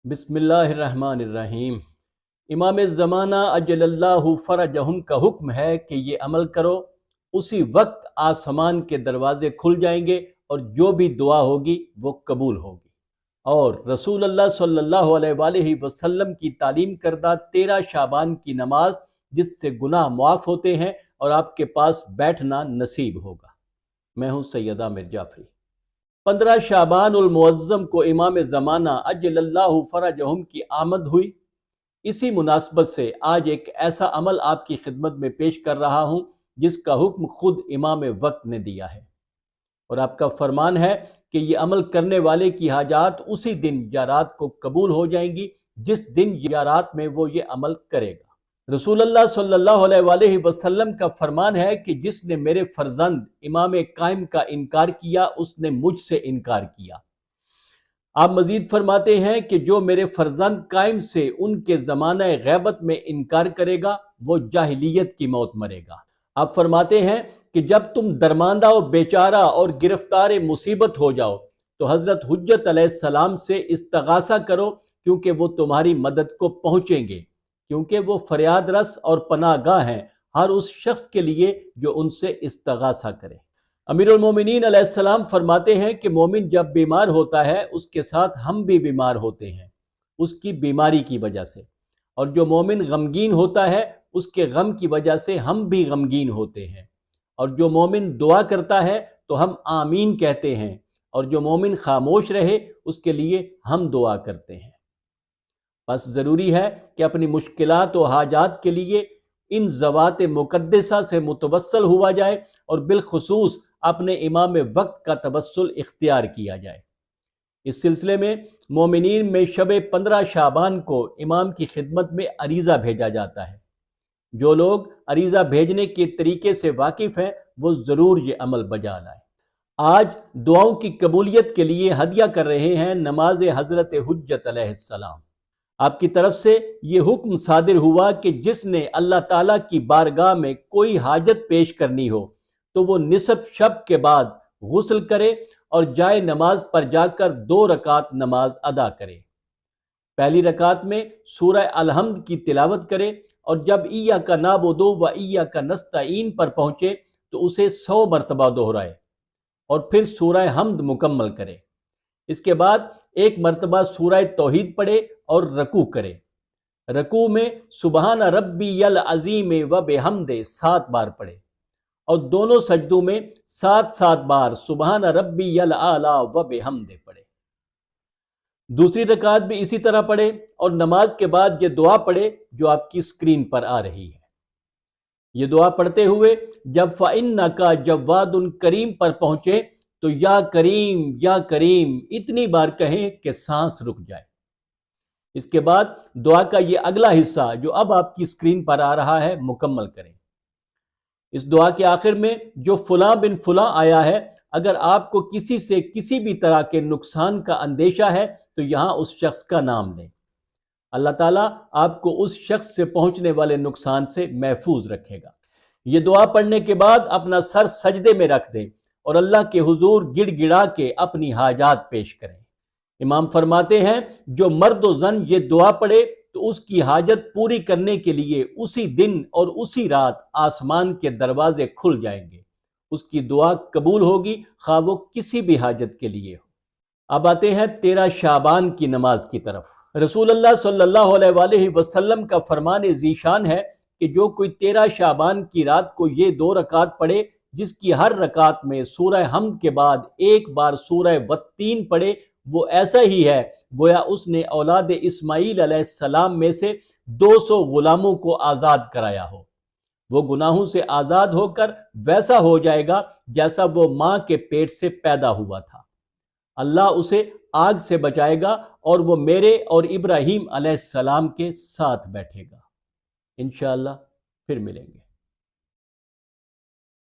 بسم اللہ الرحمن الرحیم۔ امام زمانہ اجل اللہ فرجہم کا حکم ہے کہ یہ عمل کرو، اسی وقت آسمان کے دروازے کھل جائیں گے اور جو بھی دعا ہوگی وہ قبول ہوگی۔ اور رسول اللہ صلی اللہ علیہ وآلہ وسلم کی تعلیم کردہ 13 شعبان کی نماز، جس سے گناہ معاف ہوتے ہیں اور آپ کے پاس بیٹھنا نصیب ہوگا۔ میں ہوں سید عامر جعفری۔ 15 شعبان المعظم کو امام زمانہ اجل اللہ فرجہم کی آمد ہوئی۔ اسی مناسبت سے آج ایک ایسا عمل آپ کی خدمت میں پیش کر رہا ہوں جس کا حکم خود امام وقت نے دیا ہے، اور آپ کا فرمان ہے کہ یہ عمل کرنے والے کی حاجات اسی دن یا رات کو قبول ہو جائیں گی جس دن یا رات میں وہ یہ عمل کرے گا۔ رسول اللہ صلی اللہ علیہ وآلہ وسلم کا فرمان ہے کہ جس نے میرے فرزند امام قائم کا انکار کیا اس نے مجھ سے انکار کیا۔ آپ مزید فرماتے ہیں کہ جو میرے فرزند قائم سے ان کے زمانہ غیبت میں انکار کرے گا وہ جاہلیت کی موت مرے گا۔ آپ فرماتے ہیں کہ جب تم درماندہ و بیچارہ اور گرفتار مصیبت ہو جاؤ تو حضرت حجت علیہ السلام سے استغاثہ کرو، کیونکہ وہ تمہاری مدد کو پہنچیں گے، کیونکہ وہ فریاد رس اور پناہ گاہ ہیں ہر اس شخص کے لیے جو ان سے استغاثہ کرے۔ امیر المومنین علیہ السلام فرماتے ہیں کہ مومن جب بیمار ہوتا ہے اس کے ساتھ ہم بھی بیمار ہوتے ہیں اس کی بیماری کی وجہ سے، اور جو مومن غمگین ہوتا ہے اس کے غم کی وجہ سے ہم بھی غمگین ہوتے ہیں، اور جو مومن دعا کرتا ہے تو ہم آمین کہتے ہیں، اور جو مومن خاموش رہے اس کے لیے ہم دعا کرتے ہیں۔ بس ضروری ہے کہ اپنی مشکلات و حاجات کے لیے ان ذوات مقدسہ سے متوسل ہوا جائے، اور بالخصوص اپنے امام وقت کا توسل اختیار کیا جائے۔ اس سلسلے میں مومنین میں شب 15 شعبان کو امام کی خدمت میں عریضہ بھیجا جاتا ہے۔ جو لوگ عریضہ بھیجنے کے طریقے سے واقف ہیں وہ ضرور یہ عمل بجا لائیں۔ آج دعاؤں کی قبولیت کے لیے ہدیہ کر رہے ہیں نماز حضرت حجت علیہ السلام۔ آپ کی طرف سے یہ حکم صادر ہوا کہ جس نے اللہ تعالیٰ کی بارگاہ میں کوئی حاجت پیش کرنی ہو تو وہ نصف شب کے بعد غسل کرے اور جائے نماز پر جا کر 2 رکعت نماز ادا کرے۔ پہلی رکعت میں سورہ الحمد کی تلاوت کرے، اور جب ایاک نعبد و ایاک نستعین پر پہنچے تو اسے 100 مرتبہ دہرائے اور پھر سورہ حمد مکمل کرے۔ اس کے بعد 1 مرتبہ سورہ توحید پڑھے اور رکوع کرے۔ رکوع میں سبحان ربی العظیم و بحمد 7 بار پڑھے، اور دونوں سجدوں میں 7 بار سبحان ربی الاعلی و بحمد پڑھے۔ دوسری رکعت بھی اسی طرح پڑھے، اور نماز کے بعد یہ دعا پڑھے جو آپ کی اسکرین پر آ رہی ہے۔ یہ دعا پڑھتے ہوئے جب فَإِنَّكَ جَوَّادٌ کریم پر پہنچے تو یا کریم اتنی بار کہیں کہ سانس رک جائے۔ اس کے بعد دعا کا یہ اگلا حصہ جو اب آپ کی اسکرین پر آ رہا ہے مکمل کریں۔ اس دعا کے آخر میں جو فلاں بن فلاں آیا ہے، اگر آپ کو کسی سے کسی بھی طرح کے نقصان کا اندیشہ ہے تو یہاں اس شخص کا نام لیں۔ اللہ تعالیٰ آپ کو اس شخص سے پہنچنے والے نقصان سے محفوظ رکھے گا۔ یہ دعا پڑھنے کے بعد اپنا سر سجدے میں رکھ دیں اور اللہ کے حضور گڑ گڑا کے اپنی حاجات پیش کریں۔ امام فرماتے ہیں جو مرد و زن یہ دعا پڑھے تو اس کی حاجت پوری کرنے کے لیے اسی دن اور اسی رات آسمان کے دروازے کھل جائیں گے، اس کی دعا قبول ہوگی خواہ وہ کسی بھی حاجت کے لیے ہو۔ اب آتے ہیں 13 شعبان کی نماز کی طرف۔ رسول اللہ صلی اللہ علیہ وآلہ وسلم کا فرمان ذیشان ہے کہ جو کوئی 13 شعبان کی رات کو یہ 2 رکعت پڑھے جس کی ہر رکعت میں سورہ حمد کے بعد 1 بار سورہ والتین پڑھے، وہ ایسا ہی ہے گویا اس نے اولاد اسماعیل علیہ السلام میں سے 200 غلاموں کو آزاد کرایا ہو۔ وہ گناہوں سے آزاد ہو کر ویسا ہو جائے گا جیسا وہ ماں کے پیٹ سے پیدا ہوا تھا۔ اللہ اسے آگ سے بچائے گا اور وہ میرے اور ابراہیم علیہ السلام کے ساتھ بیٹھے گا۔ انشاءاللہ پھر ملیں گے۔